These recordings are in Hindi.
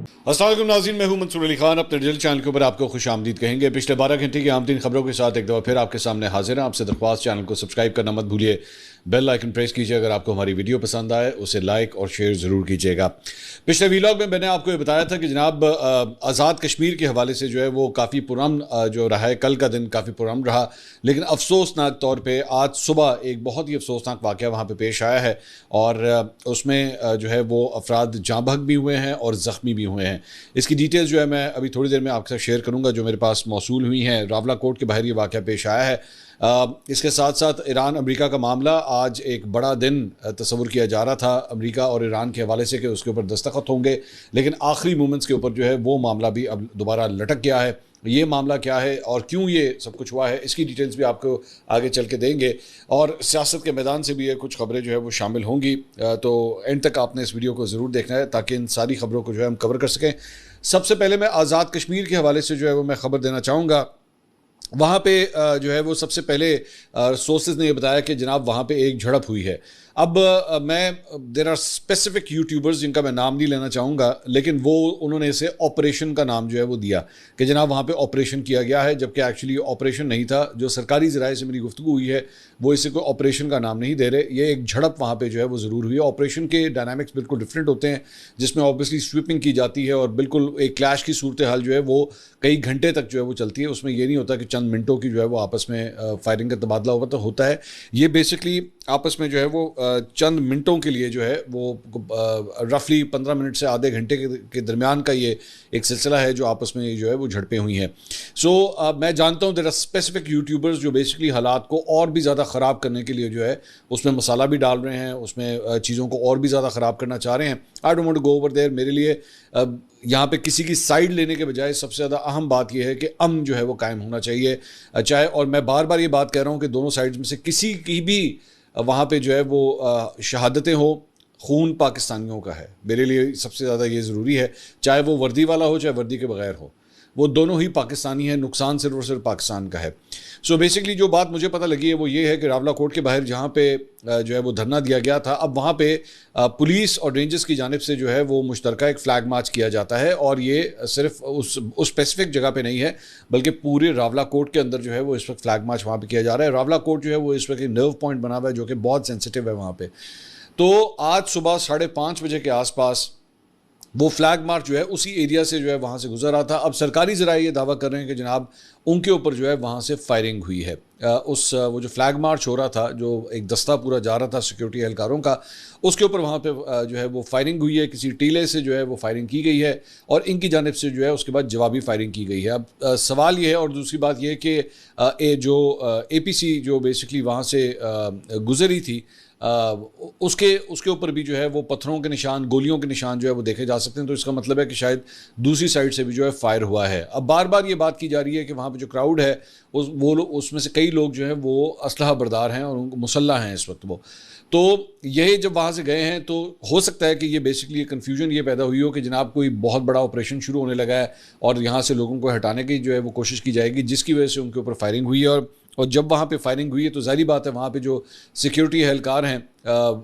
अस्सलाम वालेकुम नाज़रीन, मैं हूं मंसूर अली खान। अपने डिजिटल चैनल के ऊपर आपको खुश आमदीद कहेंगे। पिछले 12 घंटे की आम तीन खबरों के साथ एक दफ़ा फिर आपके सामने हाजिर हैं। आपसे दरख्वास्त, चैनल को सब्सक्राइब करना मत भूलिए, बेल आइकन प्रेस कीजिए। अगर आपको हमारी वीडियो पसंद आए उसे लाइक और शेयर ज़रूर कीजिएगा। पिछले वीलॉग में मैंने आपको ये बताया था कि जनाब आज़ाद कश्मीर के हवाले से जो है वो काफ़ी पुरअमन जो रहा है, कल का दिन काफ़ी पुरअमन रहा, लेकिन अफसोसनाक तौर पर आज सुबह एक बहुत ही अफसोसनाक वाक़या वहाँ पर पेश आया है और उसमें जो है वो अफराद जाँ बहक भी हुए हैं और ज़ख्मी भी हुए हैं। इसकी डिटेल्स जो है मैं अभी थोड़ी देर में आपके साथ शेयर करूंगा, जो मेरे पास मौसूल हुई हैं। रावला कोर्ट के बाहर ये वाक़या पेश आया है। इसके साथ साथ ईरान अमेरिका का मामला, आज एक बड़ा दिन तस्वुर किया जा रहा था अमेरिका और ईरान के हवाले से कि उसके ऊपर दस्तखत होंगे, लेकिन आखिरी मोमेंट्स के ऊपर जो है वो मामला भी अब दोबारा लटक गया है। ये मामला क्या है और क्यों ये सब कुछ हुआ है, इसकी डिटेल्स भी आपको आगे चल के देंगे और सियासत के मैदान से भी ये कुछ खबरें जो है वो शामिल होंगी। तो एंड तक आपने इस वीडियो को ज़रूर देखना है ताकि इन सारी खबरों को जो है हम कवर कर सकें। सबसे पहले मैं आज़ाद कश्मीर के हवाले से जो है वो मैं ख़बर देना चाहूँगा। वहाँ पे जो है वो सबसे पहले सोर्सेज ने ये बताया कि जनाब वहाँ पे एक झड़प हुई है। अब मैं देर आर स्पेसिफिक यूट्यूबर्स जिनका मैं नाम नहीं लेना चाहूँगा, लेकिन वो उन्होंने इसे ऑपरेशन का नाम जो है वो दिया कि जनाब वहाँ पे ऑपरेशन किया गया है, जबकि एक्चुअली ऑपरेशन नहीं था। जो सरकारी ज़राए से मेरी गुफ्तगू हुई है वो इसे कोई ऑपरेशन का नाम नहीं दे रहे। ये एक झड़प वहाँ पे जो है वो ज़रूर हुई है। ऑपरेशन के डायनामिक्स बिल्कुल डिफरेंट होते हैं, जिसमें ऑब्वियसली स्वीपिंग की जाती है और बिल्कुल एक क्लैश की सूरत हाल जो है वो कई घंटे तक जो है वो चलती है। उसमें ये नहीं होता कि चंद मिनटों की जो है वो आपस में फायरिंग का तबादला हुआ तो होता है। ये बेसिकली आपस में जो है वो चंद मिनटों के लिए जो है वो रफली 15 मिनट से आधे घंटे के दरमियान का ये एक सिलसिला है जो आपस में जो है वो झड़पें हुई हैं। सो मैं जानता हूँ देयर आर स्पेसिफिक यूट्यूबर्स जो बेसिकली हालात को और भी ज़्यादा ख़राब करने के लिए जो है उसमें मसाला भी डाल रहे हैं, उसमें चीज़ों को और भी ज़्यादा ख़राब करना चाह रहे हैं। I don't want to go over there. मेरे लिए यहाँ पे किसी की साइड लेने के बजाय सबसे ज़्यादा अहम बात यह है कि अमन जो है वो कायम होना चाहिए। चाहे, और मैं बार बार ये बात कह रहा हूँ कि दोनों साइड्स में से किसी की भी वहाँ पे जो है वो शहादतें हो, खून पाकिस्तानियों का है। मेरे लिए सबसे ज़्यादा ये ज़रूरी है, चाहे वो वर्दी वाला हो चाहे वर्दी के बगैर हो, वो दोनों ही पाकिस्तानी हैं। नुकसान सिर्फ और सिर्फ पाकिस्तान का है। सो बेसिकली जो बात मुझे पता लगी है वो ये है कि रावला कोर्ट के बाहर जहाँ पे जो है वो धरना दिया गया था, अब वहाँ पे पुलिस और रेंजर्स की जानिब से जो है वो मुश्तरका एक फ़्लैग मार्च किया जाता है और ये सिर्फ उस स्पेसिफिक जगह पे नहीं है, बल्कि पूरे रावला कोर्ट के अंदर जो है वो इस वक्त फ़्लैग मार्च वहाँ पे किया जा रहा है। रावला कोर्ट जो है वो इस वक्त एक नर्व पॉइंट बना हुआ है जो कि बहुत सेंसिटिव है वहाँ पर। तो आज सुबह 5:30 बजे के आसपास वो फ्लैग मार्च जो है उसी एरिया से जो है वहाँ से गुजर रहा था। अब सरकारी ज़राए ये दावा कर रहे हैं कि जनाब उनके ऊपर जो है वहाँ से फायरिंग हुई है। वो जो फ्लैग मार्च हो रहा था, जो एक दस्ता पूरा जा रहा था सिक्योरिटी एहलकारों का, उसके ऊपर वहाँ पे जो है वो फायरिंग हुई है। किसी टीले से जो है वो फायरिंग की गई है और इनकी जानिब से जो है उसके बाद जवाबी फायरिंग की गई है। अब सवाल ये है, और दूसरी बात ये है कि जो APC जो बेसिकली वहाँ से गुजरी थी, उसके ऊपर भी जो है वो पत्थरों के निशान, गोलियों के निशान जो है वो देखे जा सकते हैं। तो इसका मतलब है कि शायद दूसरी साइड से भी जो है फायर हुआ है। अब बार बार ये बात की जा रही है कि वहाँ पे जो क्राउड है उसमें से कई लोग जो हैं वो असलहा बरदार हैं और उनको मुसल्ला हैं इस वक्त वो। तो ये जब वहाँ से गए हैं तो हो सकता है कि ये बेसिकली कन्फ्यूजन ये पैदा हुई हो कि जनाब कोई बहुत बड़ा ऑपरेशन शुरू होने लगा है और यहाँ से लोगों को हटाने की जो है वो कोशिश की जाएगी, जिसकी वजह से उनके ऊपर फायरिंग हुई है। और जब वहाँ पे फायरिंग हुई है तो ज़ाहिर बात है वहाँ पे जो सिक्योरिटी एहलकार हैं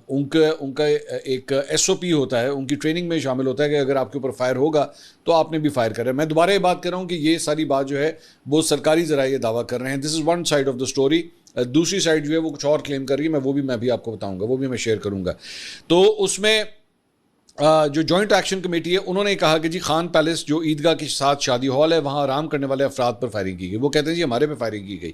उनका एक SOP होता है, उनकी ट्रेनिंग में शामिल होता है कि अगर आपके ऊपर फायर होगा तो आपने भी फायर करें। मैं दोबारा ये बात कर रहा हूँ कि ये सारी बात जो है वो सरकारी ज़राए ये दावा कर रहे हैं। This is one side of the story. दूसरी साइड जो है वो कुछ और क्लेम कर रही है, मैं भी आपको बताऊँगा, वो भी मैं शेयर करूँगा। तो उसमें जो जॉइंट एक्शन कमेटी है उन्होंने कहा कि जी खान पैलेस जो ईदगाह के साथ शादी हॉल है वहाँ आराम करने वाले अफराद पर फायरिंग की गई। वो कहते हैं जी हमारे पे फायरिंग की गई।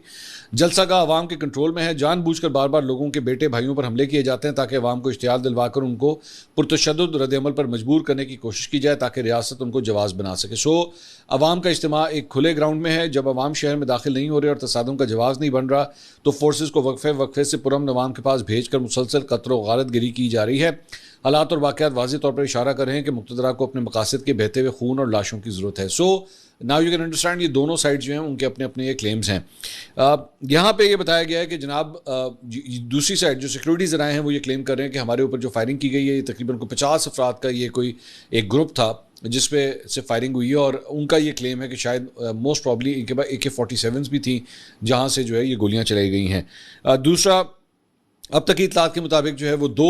जलसागाह अवाम के कंट्रोल में है, जानबूझकर बार बार लोगों के बेटे भाइयों पर हमले किए जाते हैं ताकि अवाम को इश्तियाल दिलवाकर उनको पुरतशद्दुद रद्द-ए-अमल पर मजबूर करने की कोशिश की जाए ताकि रियासत उनको जवाब बना सके। सो अवाम का इज्तिमा एक खुले ग्राउंड में है। जब अवाम शहर में दाखिल नहीं हो रहे और तसादुम का जवाब नहीं बन रहा तो फोर्सेस को वक्फे से पुरअमन अवाम के पास भेजकर मुसलसल कत्ल व गारत गिरी की जा रही है। हालात और वाक़यात वाज़ेह तौर पर इशारा कर रहे हैं कि मुक़्तदरा को अपने मकासद के बहते हुए खून और लाशों की ज़रूरत है। So now you can understand, ये दोनों साइड जो हैं उनके अपने अपने ये क्लेम्स हैं। यहाँ पे ये बताया गया है कि जनाब दूसरी साइड जो सिक्योरिटी ज़राए हैं वो ये क्लेम कर रहे हैं कि हमारे ऊपर जो फायरिंग की गई है ये तकरीबन को 50 अफराद का ये कोई एक ग्रुप था जिस पे से फायरिंग हुई है और उनका ये क्लेम है कि शायद मोस्ट प्रॉब्ली इनके पास AK-47 भी थी जहाँ से जो है ये गोलियाँ चलाई गई हैं। दूसरा अब तक की इतलात के मुताबिक जो है वो 2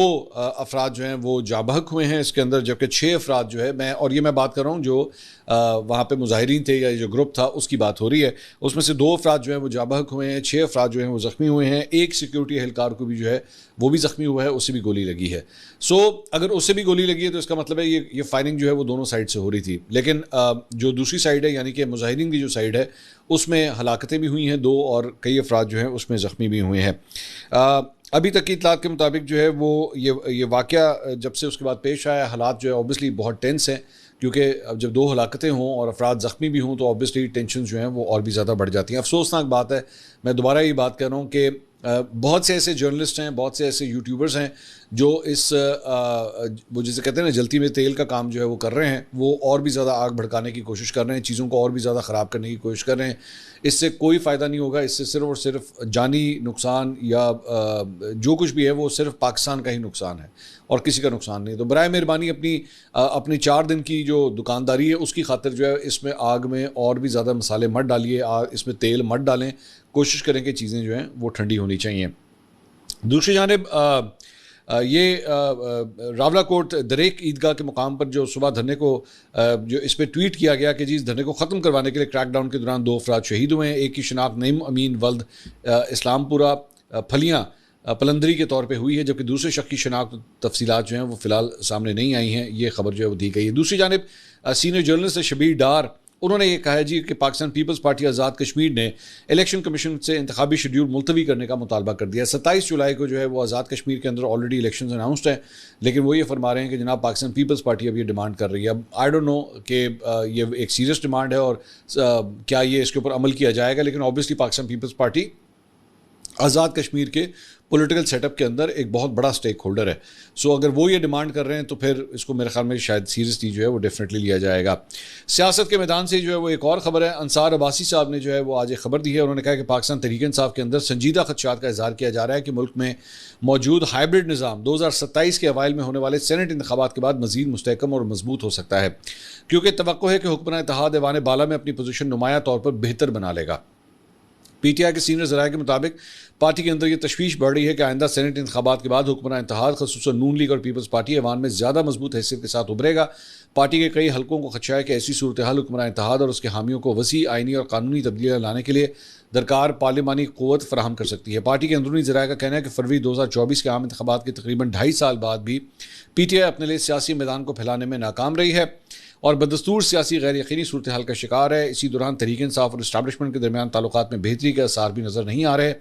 अफराद जो हैं वो जाबहक हुए हैं इसके अंदर, जबकि 6 अफराद जो है, मैं बात कर रहा हूँ जो वहाँ पे मुजाहिरीन थे या जो ग्रुप था उसकी बात हो रही है, उसमें से 2 अफराद जो हैं वो जाबहक हुए हैं, 6 अफराद जो हैं वो ज़ख्मी हुए हैं। एक सिक्योरिटी एहलकार को भी जो है वो भी ज़ख्मी हुआ है, उससे भी गोली लगी है। सो अगर उससे भी गोली लगी है तो इसका मतलब है ये फायरिंग जो है वो दोनों साइड से हो रही थी। लेकिन जो दूसरी साइड है यानी कि मुजाहिरीन की जो साइड है उसमें हलाकतें भी हुई हैं 2 और कई अफराद जो हैं उसमें ज़ख्मी भी हुए हैं। अभी तक की इतलात के मुताबिक जो है वो ये वाक़या जब से उसके बाद पेश आया, हालात जो है ऑब्वियसली बहुत टेंस हैं, क्योंकि अब जब 2 हलाकतें हों और अफराद ज़ख्मी भी हों तो ऑब्वियसली टेंशन जो हैं वो और भी ज़्यादा बढ़ जाती हैं। अफसोसनाक बात है, मैं दोबारा ये बात कर रहा हूँ कि बहुत से ऐसे जर्नलिस्ट हैं, बहुत से ऐसे यूट्यूबर्स हैं जो वो जिसे कहते हैं ना जलती में तेल का काम जो है वो कर रहे हैं, वो और भी ज़्यादा आग भड़काने की कोशिश कर रहे हैं, चीज़ों को और भी ज़्यादा ख़राब करने की कोशिश कर रहे हैं। इससे कोई फ़ायदा नहीं होगा, इससे सिर्फ़ और सिर्फ जानी नुकसान या जो कुछ भी है वो सिर्फ पाकिस्तान का ही नुकसान है और किसी का नुकसान नहीं। तो बराए मेहरबानी अपनी 4 दिन की जो दुकानदारी है उसकी खातिर जो है इसमें आग में और भी ज़्यादा मसाले मत डालिए, इसमें तेल मत डालें, कोशिश करें कि चीज़ें जो हैं वो ठंडी होनी चाहिए। दूसरी जानिब रावलाकोट दरेक ईदगाह के मुकाम पर जो सुबह धरने को जो इस पर ट्वीट किया गया कि जी इस धरने को ख़त्म करवाने के लिए क्रैकडाउन के दौरान 2 अफराद शहीद हुए हैं। एक की शिनाख्त नईम अमीन वल्द इस्लामपुरा फलियाँ पलंदरी के तौर पे हुई है, जबकि दूसरे शख्स की शिनाख्त तफसीलात जो हैं वो फ़िलहाल सामने नहीं आई हैं। ये खबर जो है वो दी गई है। दूसरी जानिब सीनियर जर्नलिस्ट शबीर डार, उन्होंने ये कहा है जी कि पाकिस्तान पीपल्स पार्टी आज़ाद कश्मीर ने इलेक्शन कमीशन से इंतखाबी शेड्यूल मुलतवी करने का मुतालबा कर दिया। 27 जुलाई को जो है वो आज़ाद कश्मीर के अंदर ऑलरेडी इलेक्शन अनाउंसड है, लेकिन वो ये फरमा रहे हैं कि जनाब पाकिस्तान पीपल्स पार्टी अब ये डिमांड कर रही है। अब आई डोंट नो कि ये एक सीरियस डिमांड है और क्या ये इसके ऊपर अमल किया जाएगा, लेकिन obviously Pakistan peoples party Azad Kashmir के पॉलिटिकल सेटअप के अंदर एक बहुत बड़ा स्टेक होल्डर है। सो अगर वो ये डिमांड कर रहे हैं तो फिर इसको मेरे ख्याल में शायद सीरियसली जो है वो डेफिनेटली लिया जाएगा। सियासत के मैदान से जो है वो एक और ख़बर है, अंसार अब्बासी साहब ने जो है वो आज एक खबर दी है। उन्होंने कहा कि पाकिस्तान तहरीक-ए-इंसाफ के अंदर संजीदा खदशात का इज़हार किया जा रहा है कि मुल्क में मौजूद हाइब्रिड निज़ाम 2027 के अवाइल में होने वाले सेनेट इंतखाबात के बाद मज़ीद मुस्तहकम और मजबूत हो सकता है, क्योंकि तवक्को है कि हुक्मरान इत्तेहाद ऐवान बाला में अपनी पोजीशन नुमाया तौर पर बेहतर बना लेगा। पीटीआई के सीनियर ज़राए के मुताबिक पार्टी के अंदर ये तशवीश बढ़ रही है कि आइंदा सेनेट इंतखाबात के बाद हुक्मरान इत्तेहाद ख़ुसूसन नून लीग और पीपल्स पार्टी ऐवान में ज़्यादा मजबूत हैसियत के साथ उभरेगा। पार्टी के कई हलकों को खदशा है कि ऐसी सूरत हाल हुक्मरान इत्तेहाद और उसके हामियों को वसी आइनी और कानूनी तब्दीलियाँ लाने के लिए दरकार पार्लिमानी क़ुव्वत फराहम कर सकती है। पार्टी के अंदरूनी ज़राए का कहना है कि फरवरी 2024 के आम इंतखाबात के तकरीबन 2.5 साल बाद भी पीटीआई अपने लिए सियासी मैदान को फैलाने में नाकाम रही है और बदस्तूर सियासी गैर यकीनी सूरत हाल का शिकार है। इसी दौरान तहरीक-ए-इंसाफ और इस्टेब्लिशमेंट के दरमियान ताल्लुकात में बेहतरी के आसार भी नज़र नहीं आ रहे,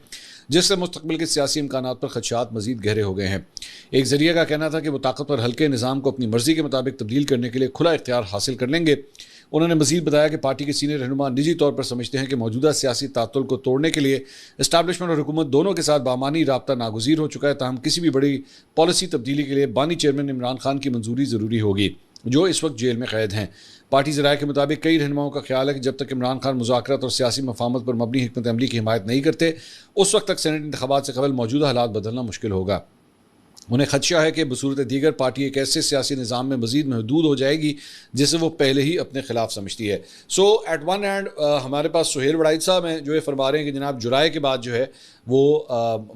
जिससे मुस्तकबिल के सियासी इम्कानात पर खदशात मजीद गहरे हो गए हैं। एक जरिए का कहना था कि वो ताकतवर हल्के निज़ाम को अपनी मर्जी के मुताबिक तब्दील करने के लिए खुला इख्तियार हासिल कर लेंगे। उन्होंने मजीद बताया कि पार्टी के सीनियर रहनुमा निजी तौर पर समझते हैं कि मौजूदा सियासी तातुल को तोड़ने के लिए इस्टेब्लिशमेंट और हुकूमत दोनों के साथ बामानी राब्ता नागुज़ीर हो चुका है, ताहम किसी भी बड़ी पॉलिसी तब्दीली के लिए बानी चेयरमैन इमरान खान की मंजूरी ज़रूरी होगी, जो इस वक्त जेल में कैद हैं। पार्टी ज़राए के मुताबिक कई रहनुमाओं का ख्याल है कि जब तक इमरान खान मुज़ाकरात और सियासी मफाहमत पर मबनी हिकमत अमली की हिमायत नहीं करते, उस वक्त तक सेनेट इंतखाबात से कबल मौजूदा हालात बदलना मुश्किल होगा। उन्हें खदशा है कि बसूरत दीगर पार्टी एक ऐसे सियासी निज़ाम में मजीद महदूद हो जाएगी जिसे वो पहले ही अपने खिलाफ समझती है। सो एट वन हैंड हमारे पास सुहेल वड़ाइद साहब हैं जो ये फरमा रहे हैं कि जनाब जुलाई के बाद जो है वो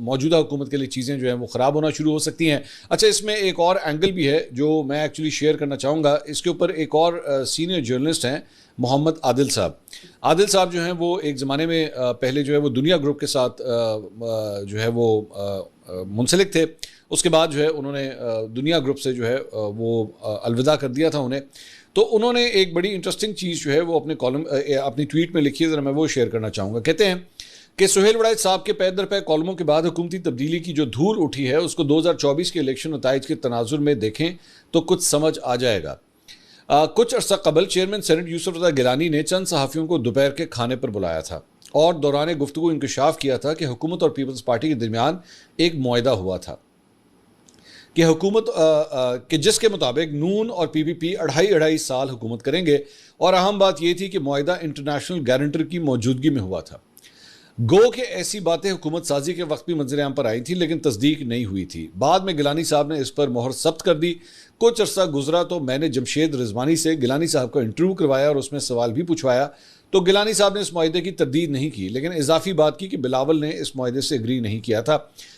मौजूदा हुकूमत के लिए चीज़ें जो हैं वो ख़राब होना शुरू हो सकती हैं। अच्छा, इसमें एक और एंगल भी है जो मैं एक्चुअली शेयर करना चाहूँगा। इसके ऊपर एक और सीनियर जर्नलिस्ट हैं मोहम्मद आदिल साहब। आदिल साहब जो हैं वो एक ज़माने में पहले जो है वो दुनिया ग्रुप के साथ जो है वो मुंसलिक थे। उसके बाद जो है उन्होंने दुनिया ग्रुप से जो है वो अलविदा कर दिया था उन्हें। तो उन्होंने एक बड़ी इंटरेस्टिंग चीज़ जो है वो अपने कॉलम अपनी ट्वीट में लिखी है, ज़रा मैं वो शेयर करना चाहूँगा। कहते हैं कि सुहेल वड़ाइद साहब के पै दर पै कॉलमों के बाद हुकूमती तब्दीली की जो धूल उठी है उसको 2024 के इलेक्शन नताइज के तनाजुर में देखें तो कुछ समझ आ जाएगा। कुछ अर्सा कबल चेयरमैन सेनेट यूसुफ रज़ा गिलानी ने चंद सहाफ़ियों को दोपहर के खाने पर बुलाया था और दौरान गुफ्तगू इंकशाफ किया था कि हुकूमत और पीपल्स पार्टी के दरमियान एक मुआहदा हुआ था कि हुकूमत कि जिसके मुताबिक नून और पीपीपी 2.5 साल हुकूमत करेंगे, और अहम बात यह थी कि मुआहदा इंटरनेशनल गारंटर की मौजूदगी में हुआ था। गो कि ऐसी बातें हुकूमत साजी के वक्त भी मंजर-ए-आम पर आई थी लेकिन तस्दीक नहीं हुई थी। बाद में गिलानी साहब ने इस पर मोहर सब्त कर दी। कुछ अर्सा गुजरा तो मैंने जमशेद रिजवानी से गिलानी साहब का इंटरव्यू करवाया और उसमें सवाल भी पूछवाया, तो गिलानी साहब ने इस मुआहदे की तरदीद नहीं की, लेकिन इजाफी बात की कि बिलावल ने इस मुआहदे से एग्री नहीं किया था।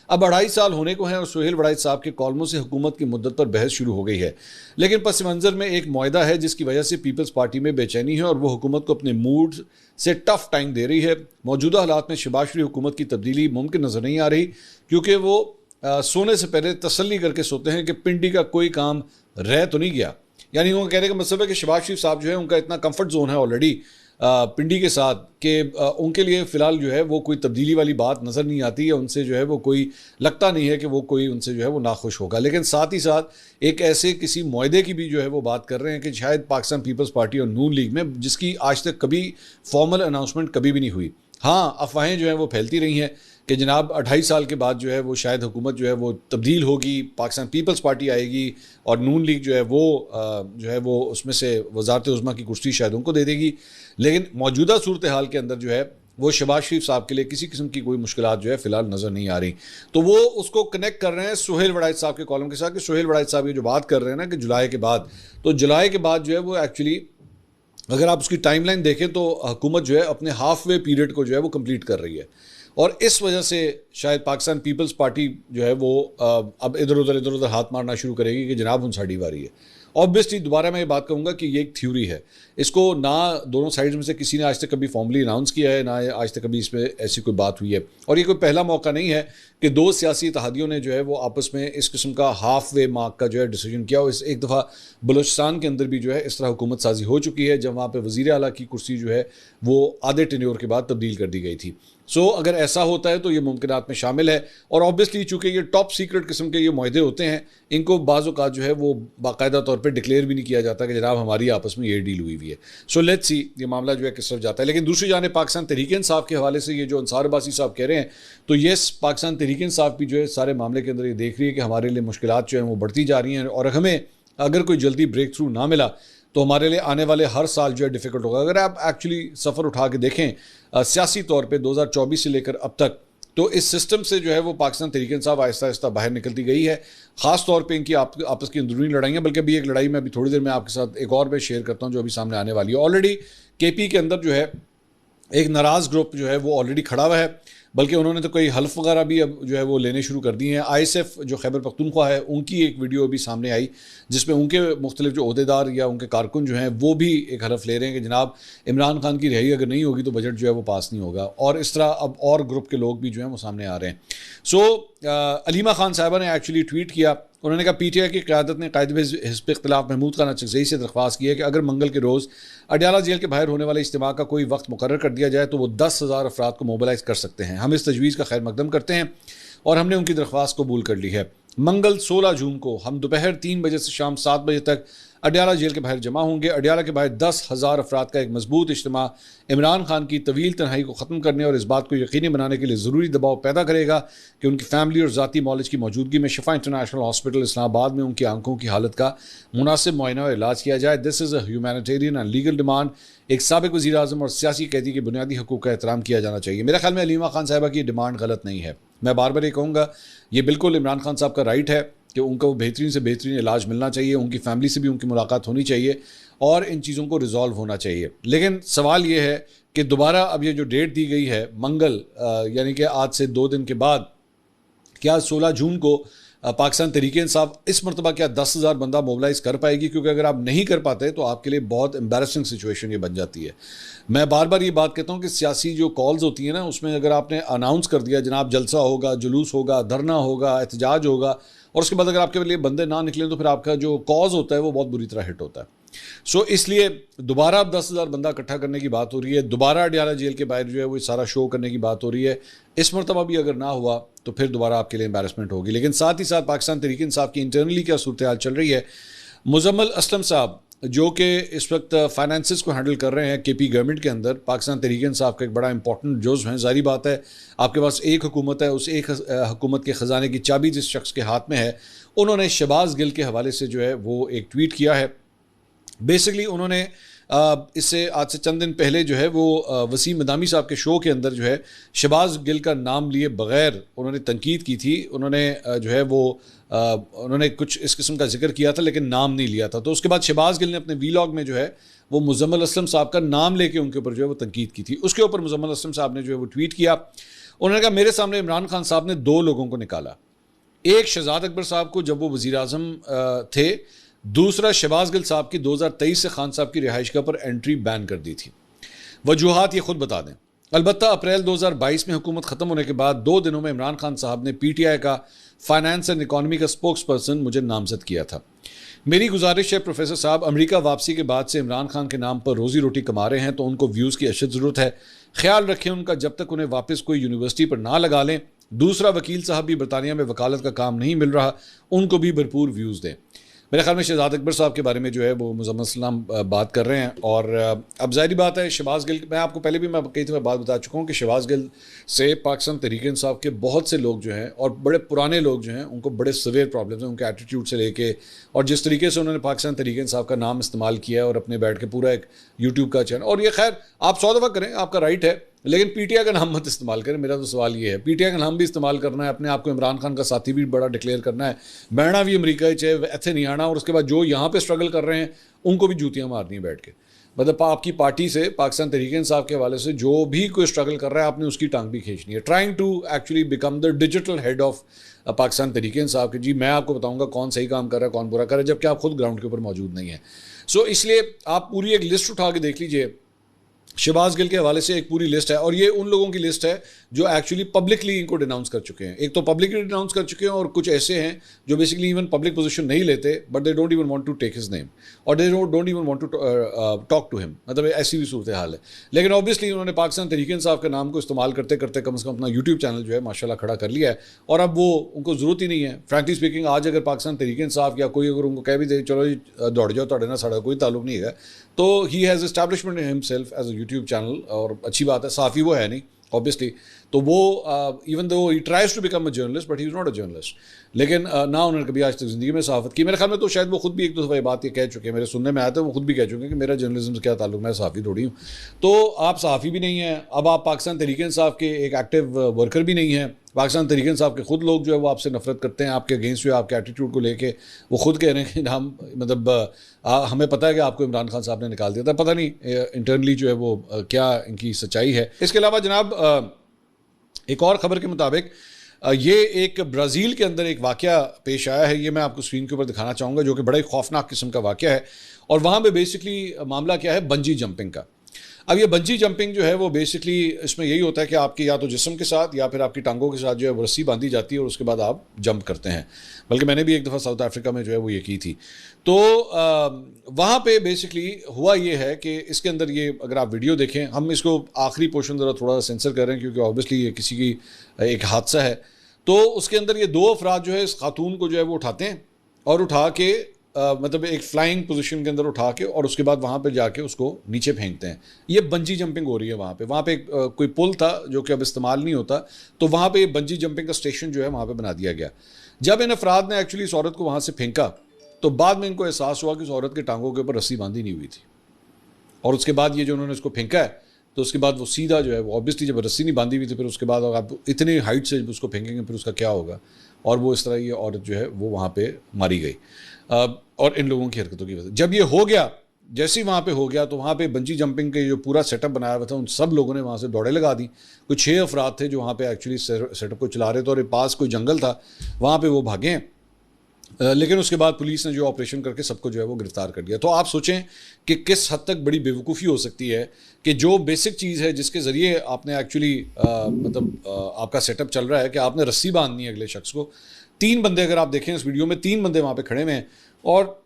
अब 2.5 साल होने को हैं और सुहेल वड़ाइच साहब के कॉलमों से हुकूमत की मुद्दत पर बहस शुरू हो गई है, लेकिन पस मंज़र में एक मुआहदा है जिसकी वजह से पीपल्स पार्टी में बेचैनी है और वो हुकूमत को अपने मूड से टफ टाइम दे रही है। मौजूदा हालात में शहबाज शरीफ हुकूमत की तब्दीली मुमकिन नज़र नहीं आ रही, क्योंकि वो सोने से पहले तसल्ली करके सोते हैं कि पिंडी का कोई काम रह तो नहीं गया। यानी उनका कहने का मतलब है कि शहबाज शरीफ साहब जो है उनका इतना कंफर्ट जोन है ऑलरेडी पिंडी के साथ कि उनके लिए फ़िलहाल जो है वो कोई तब्दीली वाली बात नज़र नहीं आती है, उनसे जो है वो कोई लगता नहीं है कि वो कोई उनसे जो है वो नाखुश होगा। लेकिन साथ ही साथ एक ऐसे किसी मुआहदे की भी जो है वो बात कर रहे हैं कि शायद पाकिस्तान पीपल्स पार्टी और नून लीग में, जिसकी आज तक कभी फॉर्मल अनाउंसमेंट कभी भी नहीं हुई। हाँ, अफवाहें जो हैं वो फैलती रही हैं कि जनाब 2.5 साल के बाद जो है वो शायद हुकूमत जो है वो तब्दील होगी, पाकिस्तान पीपल्स पार्टी आएगी और नून लीग जो है वो उसमें से वज़ारत उज़्मा की कुर्सी शायद उनको दे देगी। लेकिन मौजूदा सूरत हाल के अंदर जो है वो शहबाज शरीफ साहब के लिए किसी किस्म की कोई मुश्किलात जो है फ़िलहाल नज़र नहीं आ रही। तो वो उसको कनेक्ट कर रहे हैं सुहेल वड़ाइच साहब के कॉलम के साथ कि सुहेल वड़ाइच साहब ये जो बात कर रहे हैं ना कि जुलाई के बाद, तो जुलाई के बाद जो है वो एक्चुअली अगर आप उसकी टाइमलाइन देखें तो हुकूमत जो है अपने हाफ वे पीरियड को जो है वो कंप्लीट कर रही है और इस वजह से शायद पाकिस्तान पीपल्स पार्टी जो है वो अब इधर उधर हाथ मारना शुरू करेगी कि जनाब उन साड़ी वारी है। ऑब्वियसली दोबारा मैं ये बात कहूँगा कि ये एक थ्योरी है, इसको ना दोनों साइड्स में से किसी ने आज तक कभी फॉर्मली अनाउंस किया है, ना आज तक कभी इसमें ऐसी कोई बात हुई है और ये कोई पहला मौका नहीं है कि दो सियासी इत्तेहादियों ने जो है वो आपस में इस किस्म का हाफ वे मार्क का जो है डिसीजन किया। और इस एक दफ़ा बलूचिस्तान के अंदर भी जो है इस तरह हुकूमत साजी हो चुकी है जब वहाँ पर वज़ीर आला की कुर्सी जो है वो आधे टेन्योर के बाद तब्दील कर दी गई थी। सो अगर ऐसा होता है तो ये मुमकिनात में शामिल है और ऑब्वियसली चूँकि ये टॉप सीक्रेट किस्म के ये मुआहदे होते हैं, इनको बाज़ औक़ात जो है वो बाकायदा तौर पे डिक्लेयर भी नहीं किया जाता कि जनाब हमारी आपस में ये डील हुई हुई है। सो लेट्स सी ये मामला जो है किस तरफ जाता है। लेकिन दूसरी जानिब पाकिस्तान तहरीक इंसाफ के हवाले से ये जो अंसार अब्बासी साहब कह रहे हैं, तो येस पाकिस्तान तहरीक इंसाफ भी जो है सारे मामले के अंदर ये देख रही है कि हमारे लिए मुश्किलात जो हैं वो बढ़ती जा रही हैं और हमें अगर कोई जल्दी ब्रेक थ्रू ना मिला तो हमारे लिए आने वाले हर साल जो है डिफ़िकल्ट होगा। अगर आप एक्चुअली सफ़र उठा के देखें सियासी तौर पे 2024 से लेकर अब तक, तो इस सिस्टम से जो है वो पाकिस्तान तहरीक इंसाफ आहिस्ता आहिस्ता बाहर निकलती गई है। ख़ास तौर पे इनकी आपस की अंदरूनी लड़ाइयाँ, बल्कि अभी एक लड़ाई मैं अभी थोड़ी देर में आपके साथ एक और मैं शेयर करता हूँ जो अभी सामने आने वाली है। ऑलरेडी KP के अंदर जो है एक नाराज़ ग्रुप जो है वो ऑलरेडी खड़ा हुआ है, बल्कि उन्होंने तो कोई हल्फ वगैरह भी अब जो है वो लेने शुरू कर दिए हैं। ISF जो खैबर पख्तूनख्वा है उनकी एक वीडियो अभी सामने आई जिसमें उनके मुख्तलिफ जो ओहदेदार या उनके कारकुन जो हैं वो भी एक हल्फ ले रहे हैं कि जनाब इमरान खान की रिहाई अगर नहीं होगी तो बजट जो है वो पास नहीं होगा। और इस तरह अब और ग्रुप के लोग भी जो हैं वो सामने आ रहे हैं। सो अलीमा खान साहिबा ने एक्चुअली ट्वीट किया, उन्होंने कहा PTI की क़यादत ने कायद हिज़्ब इख्तिलाफ महमूद खान अचकज़ई से दरख्वास्त की है कि अगर मंगल के रोज़ अडयाला जेल के बाहर होने वाले इज्तिमा का कोई वक्त मुकर्रर कर दिया जाए तो वो 10,000 अफराद को मोबिलाइज़ कर सकते हैं। हम इस तजवीज़ का खैर मकदम करते हैं और हमने उनकी दरख्वास्त कबूल कर ली है। मंगल 16 जून को हम दोपहर 3 बजे से शाम 7 बजे तक अडयाला जेल के बाहर जमा होंगे। अडयाला के बाहर 10,000 अफराद का एक मजबूत इज्तिमा इमरान खान की तवील तन्हाई को ख़त्म करने और इस बात को यकीनी बनाने के लिए ज़रूरी दबाव पैदा करेगा कि उनकी फैमिली और ज़ाती मौलिज की मौजूदगी में शिफा इंटरनेशनल हॉस्पिटल इस्लामाबाद में उनकी आंखों की हालत का मुनासिब मुआयना और इलाज किया जाए। This is a humanitarian and legal demand. एक साबिक़ वज़ीर आज़म और सियासी कैदी के बुनियादी हकूक़ का एहतराम किया जाना चाहिए। मेरे ख्याल में अलीमा खान साहिबा की डिमांड गलत नहीं है। मैं बार बार ये कहूँगा, ये बिल्कुल इमरान खान साहब का राइट है कि उनको बेहतरीन से बेहतरीन इलाज मिलना चाहिए, उनकी फैमिली से भी उनकी मुलाकात होनी चाहिए और इन चीज़ों को रिजॉल्व होना चाहिए। लेकिन सवाल ये है कि दोबारा अब ये जो डेट दी गई है मंगल, यानी कि आज से 2 दिन के बाद, क्या 16 जून को पाकिस्तान तहरीक इंसाफ इस मरतबा क्या 10,000 बंदा मोबिलाइज़ कर पाएगी? क्योंकि अगर आप नहीं कर पाते तो आपके लिए बहुत एम्बैरसिंग सिचुएशन ये बन जाती है। मैं बार बार ये बात कहता हूँ कि सियासी जो कॉल्स होती हैं ना, उसमें अगर आपने अनाउंस कर दिया जनाब जलसा होगा, जुलूस होगा, धरना होगा, एहतजाज होगा, और उसके बाद अगर आपके लिए बंदे ना निकले तो फिर आपका जो कॉज होता है वो बहुत बुरी तरह हिट होता है। सो इसलिए दोबारा अब 10,000 बंदा इकट्ठा करने की बात हो रही है, दोबारा अडयाला जेल के बाहर जो है वो सारा शो करने की बात हो रही है। इस मरतबा भी अगर ना हुआ तो फिर दोबारा आपके लिए एम्बैरसमेंट होगी। लेकिन साथ ही साथ पाकिस्तान तहरीक इंसाफ की इंटरनली क्या सूरत हाल चल रही है, मुजम्मल असलम साहब जो कि इस वक्त फाइनेंसिस को हैंडल कर रहे हैं KP गवर्नमेंट के अंदर, पाकिस्तान तहरीक इंसाफ का एक बड़ा इंपॉर्टेंट जुज़्व है। ज़ाहिर बात है आपके पास एक हुकूमत है, उस एक हुकूमत के ख़जाने की चाबी जिस शख्स के हाथ में है, उन्होंने शहबाज गिल के हवाले से जो है वो एक ट्वीट किया है। बेसिकली उन्होंने इससे आज से चंद दिन पहले जो है वो वसीम मदामी साहब के शो के अंदर जो है शहबाज गिल का नाम लिए बग़ैर उन्होंने तनकीद की थी। उन्होंने जो है वो उन्होंने कुछ इस किस्म का जिक्र किया था लेकिन नाम नहीं लिया था। तो उसके बाद शहबाज गिल ने अपने वीलॉग में जो है वो मुजम्मिल असलम साहब का नाम लेके उनके ऊपर जो है वो तनकीद की थी। उसके ऊपर मुजम्मिल असलम साहब ने जो है वो ट्वीट किया। उन्होंने कहा मेरे सामने इमरान खान साहब ने 2 लोगों को निकाला, एक शहजाद अकबर साहब को जब वो वज़ीर आज़म थे, दूसरा शहबाज गिल साहब की 2023 से खान साहब की रिहाइश का पर एंट्री बैन कर दी थी। वजूहात ये खुद बता दें। अलबत्ता अप्रैल 2022 में हुकूमत ख़त्म होने के बाद 2 दिनों में इमरान खान साहब ने PTI का फाइनेंस एंड इकॉनमी का स्पोक्स पर्सन मुझे नामजद किया था। मेरी गुजारिश है प्रोफेसर साहब, अमेरिका वापसी के बाद से इमरान खान के नाम पर रोज़ी रोटी कमा रहे हैं तो उनको व्यूज़ की अशद ज़रूरत है। ख्याल रखें उनका, जब तक उन्हें वापस कोई यूनिवर्सिटी पर ना लगा लें। दूसरा, वकील साहब भी बरतानिया में वकालत का काम नहीं मिल रहा, उनको भी भरपूर व्यूज़ दें। मेरे ख्याल में शहजाद अकबर साहब के बारे में जो है वो मुजम्मिल सलाम बात कर रहे हैं। और अब ज़ाहिर बात है शहबाज गिल, मैं आपको पहले भी मैं कई दफ़ा बात बता चुका हूँ कि शहबाज गिल से पाकिस्तान तहरीक इंसाफ के बहुत से लोग जो हैं और बड़े पुराने लोग जो हैं उनको बड़े सवेयर प्रॉब्लम्स हैं उनके एटीट्यूड से लेके, और जिस तरीके से उन्होंने पाकिस्तान तहरीक इंसाफ का नाम इस्तेमाल किया और अपने बैठ के पूरा एक यूट्यूब का चैनल, और ये खैर आप 100 दफ़ा करें, आपका राइट है, लेकिन PTI का नाम मत इस्तेमाल करें। मेरा तो सवाल ये है, PTI का नाम भी इस्तेमाल करना है, अपने आप को इमरान खान का साथी भी बड़ा डिक्लेयर करना है, बैठना भी अमेरिका चाहे इतने नहीं आना, और उसके बाद जो यहाँ पे स्ट्रगल कर रहे हैं उनको भी जूतियाँ मारनी है बैठ के। मतलब आपकी पार्टी से, पाकिस्तान तहरीक इंसाफ के हवाले से जो भी कोई स्ट्रगल कर रहा है आपने उसकी टांग भी खींचनी है। Trying to actually become the digital head of Pakistan Tehreek Insaf के, जी मैं आपको बताऊँगा कौन सही काम कर रहा है कौन बुरा कर रहा है, जबकि आप खुद ग्राउंड के ऊपर मौजूद नहीं है। सो इसलिए आप पूरी एक लिस्ट उठा के देख लीजिए। शहबाज गिल के हवाले से एक पूरी लिस्ट है, और ये उन लोगों की लिस्ट है जो एक्चुअली पब्लिकली इनको डिनाउंस कर चुके हैं। एक तो पब्लिकली डिनाउंस कर चुके हैं और कुछ ऐसे हैं जो बेसिकली इवन पब्लिक पोजीशन नहीं लेते, but they don't even want to take his name और they don't even want to talk to him. मतलब ऐसी भी सूरत हाल है। लेकिन ऑब्वियसली उन्होंने पाकिस्तान तहरीक इंसाफ के नाम को इस्तेमाल करते करते कम से कम अपना यूट्यूब चैनल जो है माशाल्लाह खड़ा कर लिया है, और अब वो उनको ज़रूरत ही नहीं है। फ्रैंकली स्पीकिंग, आज अगर पाकिस्तान तहरीक इंसाफ या कोई अगर उनको कह भी दे चलो जी दौड़ जाओ, तो ना साड़ा कोई ताल्लुक नहीं है, तो he has establishment himself as a YouTube channel, और अच्छी बात है। साफ़ी वो है नहीं ऑब्वियसली, तो वो even though he tries to become a journalist but he is not a journalist. लेकिन ना उन्होंने कभी आज तक ज़िंदगी में सहाफ़त की। मेरे ख्याल में तो शायद वो खुद भी एक दो दफ़ा ये बात ये कह चुके हैं, मेरे सुनने में आया था वो खुद भी कह चुके हैं कि मेरा जर्नलिज्म से क्या ताल्लुक, मैं सहाफ़ी थोड़ी हूँ। तो आप सहाफ़ी भी नहीं हैं, अब आप पाकिस्तान तहरीक इंसाफ के एक एक्टिव वर्कर भी नहीं हैं। पाकिस्तान तहरीक इंसाफ के खुद लोग जो है वो आपसे नफरत करते हैं, आपके अगेंस्ट जो है आपके एटीट्यूड को लेके वो खुद कह रहे हैं कि हम मतलब हमें पता है कि आपको इमरान खान साहब ने निकाल दिया था। पता नहीं इंटरनली जो है वो क्या इनकी सच्चाई है। इसके अलावा जनाब एक और ख़बर के मुताबिक ये एक ब्राज़ील के अंदर एक वाक़या पेश आया है, ये मैं आपको स्क्रीन के ऊपर दिखाना चाहूँगा, जो कि बड़ा ही खौफनाक किस्म का वाक़या है। और वहाँ पे बेसिकली मामला क्या है, बंजी जंपिंग का। अब ये बंजी जंपिंग जो है वो बेसिकली इसमें यही होता है कि आपके या तो जिस्म के साथ या फिर आपकी टांगों के साथ जो है वो रस्सी बांधी जाती है और उसके बाद आप जंप करते हैं। बल्कि मैंने भी एक दफ़ा साउथ अफ्रीका में जो है वो ये की थी। तो वहाँ पे बेसिकली हुआ ये है कि इसके अंदर ये अगर आप वीडियो देखें, हम इसको आखिरी पोर्शन ज़रा थोड़ा सा सेंसर कर रहे हैं क्योंकि ऑब्वियसली ये किसी की एक हादसा है। तो उसके अंदर ये 2 अफराद जो है इस खातून को जो है वो उठाते हैं और उठा के मतलब एक फ्लाइंग पोजीशन के अंदर उठा के और उसके बाद वहाँ पे जाके उसको नीचे फेंकते हैं। ये बंजी जंपिंग हो रही है वहाँ पे। वहाँ पे कोई पुल था जो कि अब इस्तेमाल नहीं होता, तो वहाँ पे बंजी जंपिंग का स्टेशन जो है वहाँ पे बना दिया गया। जब इन अफराद ने एक्चुअली इस औरत को वहाँ से फेंका तो बाद में इनको एहसास हुआ कि उस औरत के टांगों के ऊपर रस्सी बांधी नहीं हुई थी, और उसके बाद ये जो उन्होंने इसको फेंका है तो उसके बाद वो सीधा जो है वो ऑब्वियसली जब रस्सी नहीं बांधी हुई थी, फिर उसके बाद आप इतनी हाइट से उसको फेंकेंगे फिर उसका क्या होगा। और वो इस तरह ये औरत जो है वो वहाँ पे मारी गई और इन लोगों की हरकतों की वजह से। जब ये हो गया, जैसे ही वहाँ पे हो गया तो वहाँ पे बंजी जंपिंग के जो पूरा सेटअप बनाया हुआ था उन सब लोगों ने वहाँ से दौड़े लगा दी। कुछ 6 अफराद थे जो वहाँ पे एक्चुअली सेटअप को चला रहे थे और पास कोई जंगल था, वहाँ पे वो भागे हैं। लेकिन उसके बाद पुलिस ने जो ऑपरेशन करके सबको जो है वो गिरफ्तार कर दिया। तो आप सोचें कि किस हद तक बड़ी बेवकूफ़ी हो सकती है कि जो बेसिक चीज़ है जिसके ज़रिए आपने एक्चुअली मतलब आपका सेटअप चल रहा है कि आपने रस्सी बांधनी है अगले शख्स को। 3 बंदे अगर आप देखें इस वीडियो में 3 बंदे वहाँ पे खड़े हुए हैं और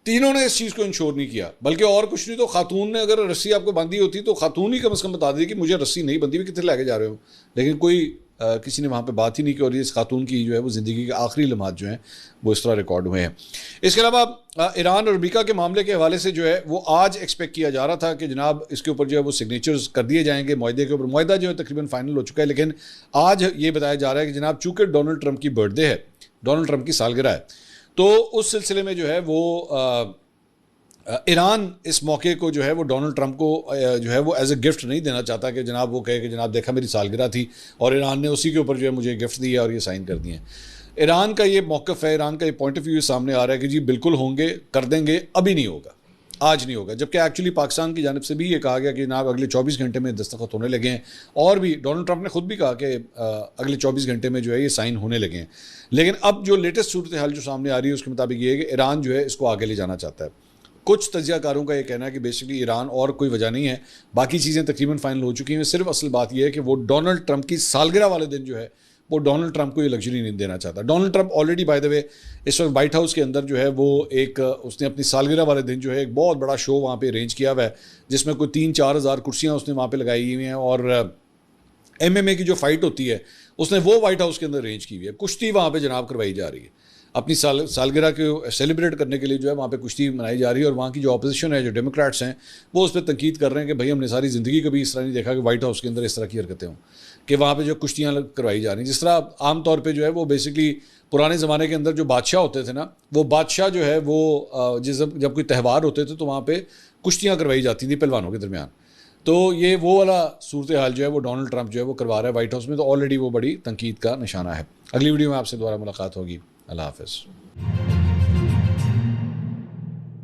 तीनों ने इस चीज़ को इंश्योर नहीं किया। बल्कि और कुछ नहीं तो खातून ने अगर रस्सी आपको बांधी होती तो खातून ही कम से कम बता दी कि मुझे रस्सी नहीं बंधी हुई, कितने लेके जा रहे हो। लेकिन कोई किसी ने वहाँ पे बात ही नहीं की और इस खातून की जो है वो ज़िंदगी के आखिरी लम्हात जो हैं वो इस तरह रिकॉर्ड हुए हैं। इसके अलावा ईरान और अमेरिका के मामले के हवाले से जो है वो आज एक्सपेक्ट किया जा रहा था कि जनाब इसके ऊपर जो है वो सिग्नेचर्स कर दिए जाएंगे मुआहदे के ऊपर। मुआहदा जो है तकरीबन फाइनल हो चुका है, लेकिन आज ये बताया जा रहा है कि जनाब चूँकि डोनाल्ड ट्रंप की बर्थडे है, डोनाल्ड ट्रंप की सालगिरह है, तो उस सिलसिले में जो है वो ईरान इस मौके को जो है वो डोनाल्ड ट्रंप को जो है वो एज ए गिफ्ट नहीं देना चाहता कि जनाब वो कहे कि जनाब देखा मेरी सालगिरह थी और ईरान ने उसी के ऊपर जो है मुझे गिफ्ट दिया और ये साइन कर दिए हैं। ईरान का ये मौक़िफ़ है, ईरान का ये पॉइंट ऑफ व्यू सामने आ रहा है कि जी बिल्कुल होंगे, कर देंगे, अभी नहीं होगा, आज नहीं होगा। जबकि एक्चुअली पाकिस्तान की जानिब से भी ये कहा गया कि जनाब अगले 24 घंटे में दस्तखत होने लगे हैं, और भी डोनाल्ड ट्रंप ने खुद भी कहा कि अगले 24 घंटे में जो है ये साइन होने लगे हैं। लेकिन अब जो लेटेस्ट सूरत हाल जो सामने आ रही है उसके मुताबिक ये है कि ईरान जो है इसको आगे ले जाना चाहता है। कुछ तजियाकारों का ये कहना है कि बेसिकली ईरान, और कोई वजह नहीं है, बाकी चीज़ें तकरीबन फाइनल हो चुकी हैं, सिर्फ असल बात यह है कि वो डोनाल्ड ट्रंप की सालगिरह वाले दिन जो है वो डोनाल्ड ट्रंप को ये लग्जरी नहीं देना चाहता। Donald Trump already by the way इस वक्त वाइट हाउस के अंदर जो है वो उसने अपनी सालगिरह वाले दिन जो है एक बहुत बड़ा शो वहाँ पे अरेंज किया हुआ है, जिसमें कोई 3-4 हज़ार कुर्सियाँ उसने वहाँ पे लगाई हुई हैं, और MMA की जो फाइट होती है उसने वो वाइट हाउस के अंदर अरेंज की हुई है। कुश्ती वहाँ पे जनाब करवाई जा रही है, अपनी सालगिरह को सेलिब्रेट करने के लिए जो है वहाँ पे कुश्ती मनाई जा रही है। और वहाँ की जो अपोजिशन है, जो डेमोक्रेट्स हैं, वो उस पर तनकीद कर रहे हैं कि भाई हमने सारी ज़िंदगी कभी इस तरह नहीं देखा कि वाइट हाउस के अंदर इस तरह की हरकतें हों, कि वहाँ पे जो कुश्तियाँ करवाई जा रही हैं। जिस तरह आम तौर पे जो है वो बेसिकली पुराने ज़माने के अंदर जो बादशाह होते थे ना, वो बादशाह जो है वो जब कोई त्यौहार होते थे तो वहाँ पे कुश्तियाँ करवाई जाती थी पहलवानों के दरमियान। तो ये वो वाला सूरत हाल जो है वो डोनाल्ड ट्रंप जो है वो करवा रहा है वाइट हाउस में, तो ऑलरेडी वो बड़ी तनकीद का निशाना है। अगली वीडियो में आपसे दोबारा मुलाकात होगी। अल्लाह हाफ़िज़।